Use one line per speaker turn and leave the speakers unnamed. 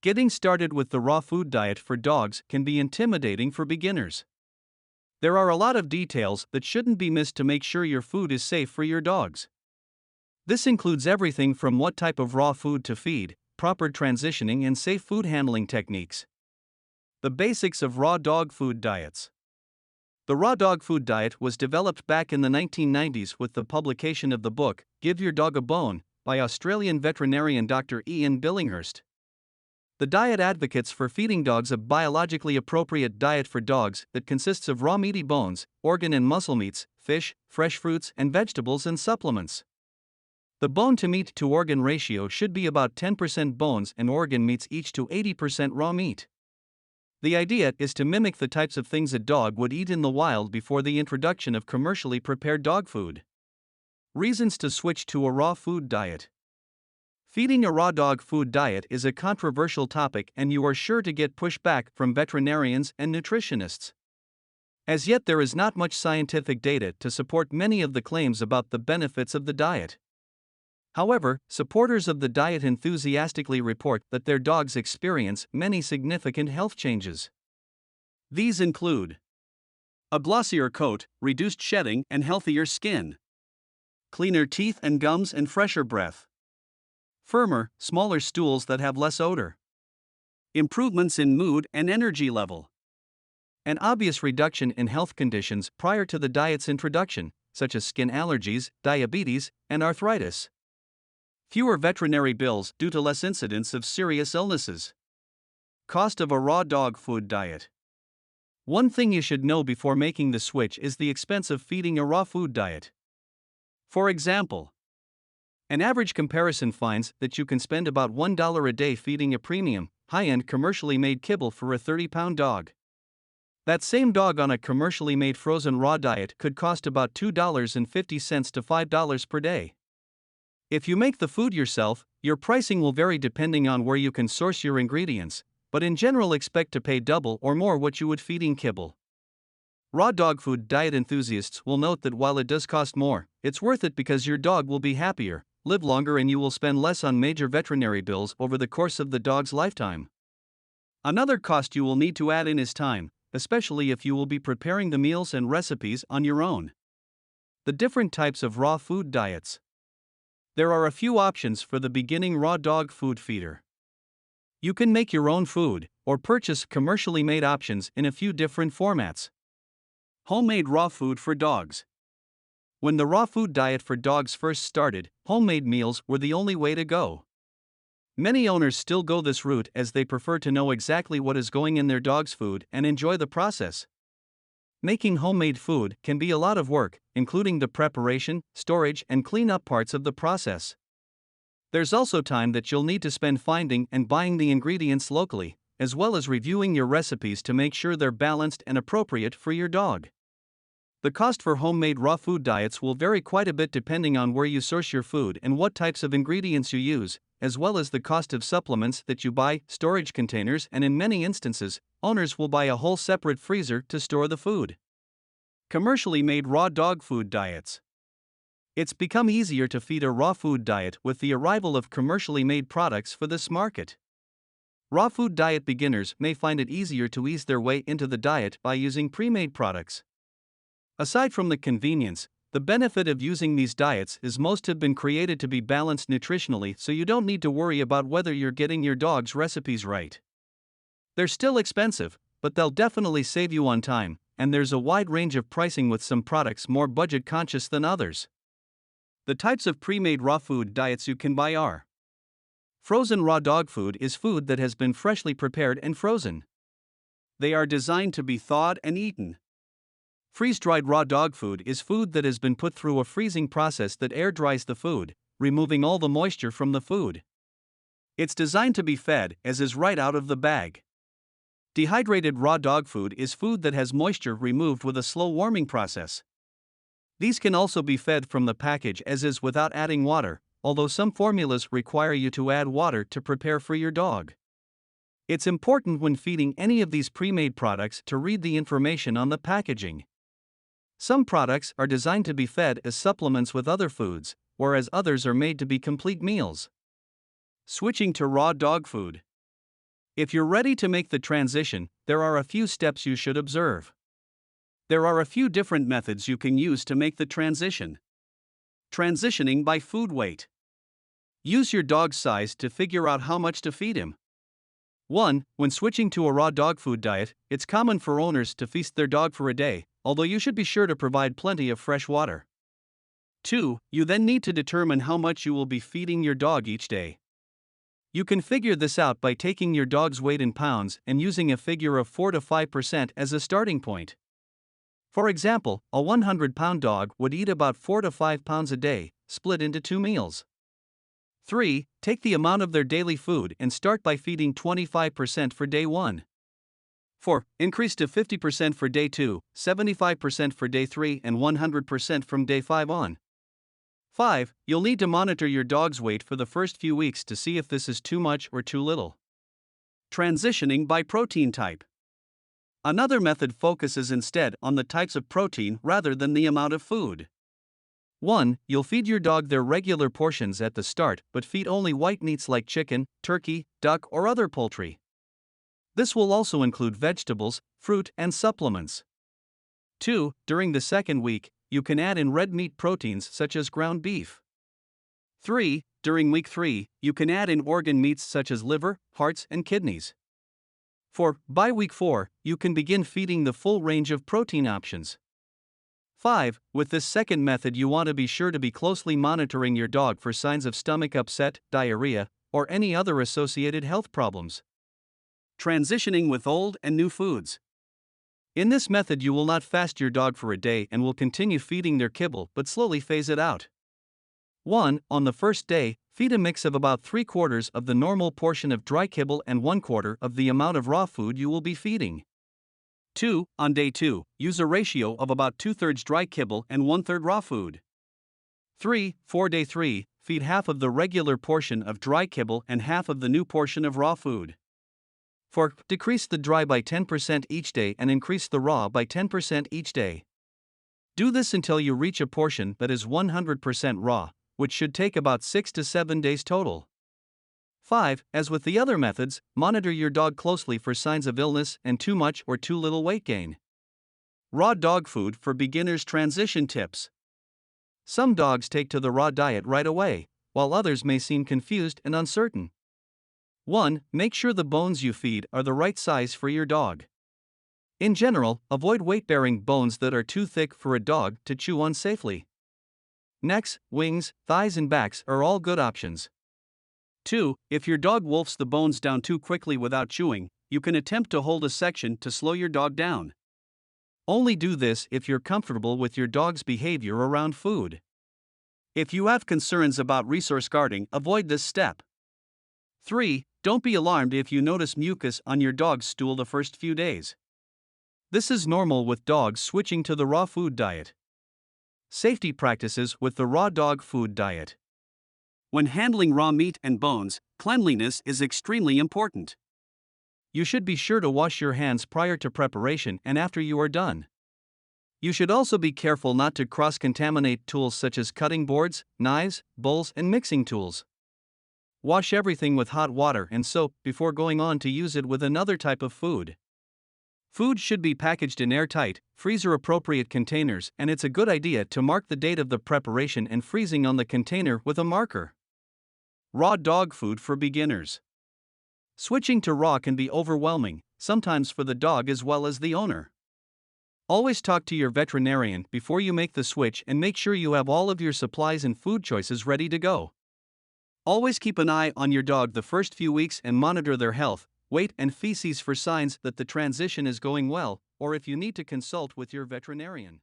Getting started with the raw food diet for dogs can be intimidating for beginners. There are a lot of details that shouldn't be missed to make sure your food is safe for your dogs. This includes everything from what type of raw food to feed, proper transitioning, and safe food handling techniques. The basics of raw dog food diets. The raw dog food diet was developed back in the 1990s with the publication of the book, Give Your Dog a Bone, by Australian veterinarian Dr. Ian Billinghurst. The diet advocates for feeding dogs a biologically appropriate diet for dogs that consists of raw meaty bones, organ and muscle meats, fish, fresh fruits and vegetables, and supplements. The bone to meat to organ ratio should be about 10% bones and organ meats each to 80% raw meat. The idea is to mimic the types of things a dog would eat in the wild before the introduction of commercially prepared dog food. Reasons to switch to a raw food diet. Feeding a raw dog food diet is a controversial topic, and you are sure to get pushback from veterinarians and nutritionists. As yet, there is not much scientific data to support many of the claims about the benefits of the diet. However, supporters of the diet enthusiastically report that their dogs experience many significant health changes. These include a glossier coat, reduced shedding and healthier skin, cleaner teeth and gums and fresher breath, firmer, smaller stools that have less odor, improvements in mood and energy level, an obvious reduction in health conditions prior to the diet's introduction, such as skin allergies, diabetes, and arthritis, fewer veterinary bills due to less incidence of serious illnesses. Cost of a raw dog food diet. One thing you should know before making the switch is the expense of feeding a raw food diet. For example, an average comparison finds that you can spend about $1 a day feeding a premium, high-end commercially made kibble for a 30-pound dog. That same dog on a commercially made frozen raw diet could cost about $2.50 to $5 per day. If you make the food yourself, your pricing will vary depending on where you can source your ingredients, but in general expect to pay double or more what you would feeding kibble. Raw dog food diet enthusiasts will note that while it does cost more, it's worth it because your dog will be happier, live longer, and you will spend less on major veterinary bills over the course of the dog's lifetime. Another cost you will need to add in is time, especially if you will be preparing the meals and recipes on your own. The different types of raw food diets. There are a few options for the beginning raw dog food feeder. You can make your own food, or purchase commercially made options in a few different formats. Homemade raw food for dogs. When the raw food diet for dogs first started, homemade meals were the only way to go. Many owners still go this route as they prefer to know exactly what is going in their dog's food and enjoy the process. Making homemade food can be a lot of work, including the preparation, storage, and cleanup parts of the process. There's also time that you'll need to spend finding and buying the ingredients locally, as well as reviewing your recipes to make sure they're balanced and appropriate for your dog. The cost for homemade raw food diets will vary quite a bit depending on where you source your food and what types of ingredients you use, as well as the cost of supplements that you buy, storage containers, and in many instances, owners will buy a whole separate freezer to store the food. Commercially made raw dog food diets. It's become easier to feed a raw food diet with the arrival of commercially made products for this market. Raw food diet beginners may find it easier to ease their way into the diet by using pre-made products. Aside from the convenience, the benefit of using these diets is most have been created to be balanced nutritionally, so you don't need to worry about whether you're getting your dog's recipes right. They're still expensive, but they'll definitely save you on time, and there's a wide range of pricing with some products more budget conscious than others. The types of pre-made raw food diets you can buy are: frozen raw dog food is food that has been freshly prepared and frozen. They are designed to be thawed and eaten. Freeze-dried raw dog food is food that has been put through a freezing process that air dries the food, removing all the moisture from the food. It's designed to be fed as is right out of the bag. Dehydrated raw dog food is food that has moisture removed with a slow warming process. These can also be fed from the package as is without adding water, although some formulas require you to add water to prepare for your dog. It's important when feeding any of these pre-made products to read the information on the packaging. Some products are designed to be fed as supplements with other foods, whereas others are made to be complete meals. Switching to raw dog food. If you're ready to make the transition, there are a few steps you should observe. There are a few different methods you can use to make the transition. Transitioning by food weight. Use your dog's size to figure out how much to feed him. 1. When switching to a raw dog food diet, it's common for owners to feast their dog for a day, although you should be sure to provide plenty of fresh water. 2. You then need to determine how much you will be feeding your dog each day. You can figure this out by taking your dog's weight in pounds and using a figure of 4 to 5% as a starting point. For example, a 100-pound dog would eat about 4 to 5 pounds a day, split into 2 meals. 3. Take the amount of their daily food and start by feeding 25% for day 1. 4. Increase to 50% for day 2, 75% for day 3, and 100% from day 5 on. 5. You'll need to monitor your dog's weight for the first few weeks to see if this is too much or too little. Transitioning by protein type. Another method focuses instead on the types of protein rather than the amount of food. 1. You'll feed your dog their regular portions at the start, but feed only white meats like chicken, turkey, duck, or other poultry. This will also include vegetables, fruit, and supplements. 2. During the second week, you can add in red meat proteins such as ground beef. 3. During week 3, you can add in organ meats such as liver, hearts, and kidneys. 4. By week 4, you can begin feeding the full range of protein options. 5. With this second method, you want to be sure to be closely monitoring your dog for signs of stomach upset, diarrhea, or any other associated health problems. Transitioning with old and new foods. In this method, you will not fast your dog for a day and will continue feeding their kibble but slowly phase it out. 1. On the first day, feed a mix of about 3/4 of the normal portion of dry kibble and 1/4 of the amount of raw food you will be feeding. 2. On day 2, use a ratio of about 2/3 dry kibble and 1/3 raw food. 3. For day 3, feed half of the regular portion of dry kibble and half of the new portion of raw food. 4. Decrease the dry by 10% each day and increase the raw by 10% each day. Do this until you reach a portion that is 100% raw, which should take about 6 to 7 days total. 5. As with the other methods, monitor your dog closely for signs of illness and too much or too little weight gain. Raw dog food for beginners transition tips. Some dogs take to the raw diet right away, while others may seem confused and uncertain. 1. Make sure the bones you feed are the right size for your dog. In general, avoid weight-bearing bones that are too thick for a dog to chew on safely. Necks, wings, thighs, and backs are all good options. 2. If your dog wolfs the bones down too quickly without chewing, you can attempt to hold a section to slow your dog down. Only do this if you're comfortable with your dog's behavior around food. If you have concerns about resource guarding, avoid this step. 3. Don't be alarmed if you notice mucus on your dog's stool the first few days. This is normal with dogs switching to the raw food diet. Safety practices with the raw dog food diet. When handling raw meat and bones, cleanliness is extremely important. You should be sure to wash your hands prior to preparation and after you are done. You should also be careful not to cross-contaminate tools such as cutting boards, knives, bowls, and mixing tools. Wash everything with hot water and soap before going on to use it with another type of food. Food should be packaged in airtight, freezer-appropriate containers, and it's a good idea to mark the date of the preparation and freezing on the container with a marker. Raw dog food for beginners. Switching to raw can be overwhelming, sometimes for the dog as well as the owner. Always talk to your veterinarian before you make the switch and make sure you have all of your supplies and food choices ready to go. Always keep an eye on your dog the first few weeks and monitor their health, weight, and feces for signs that the transition is going well, or if you need to consult with your veterinarian.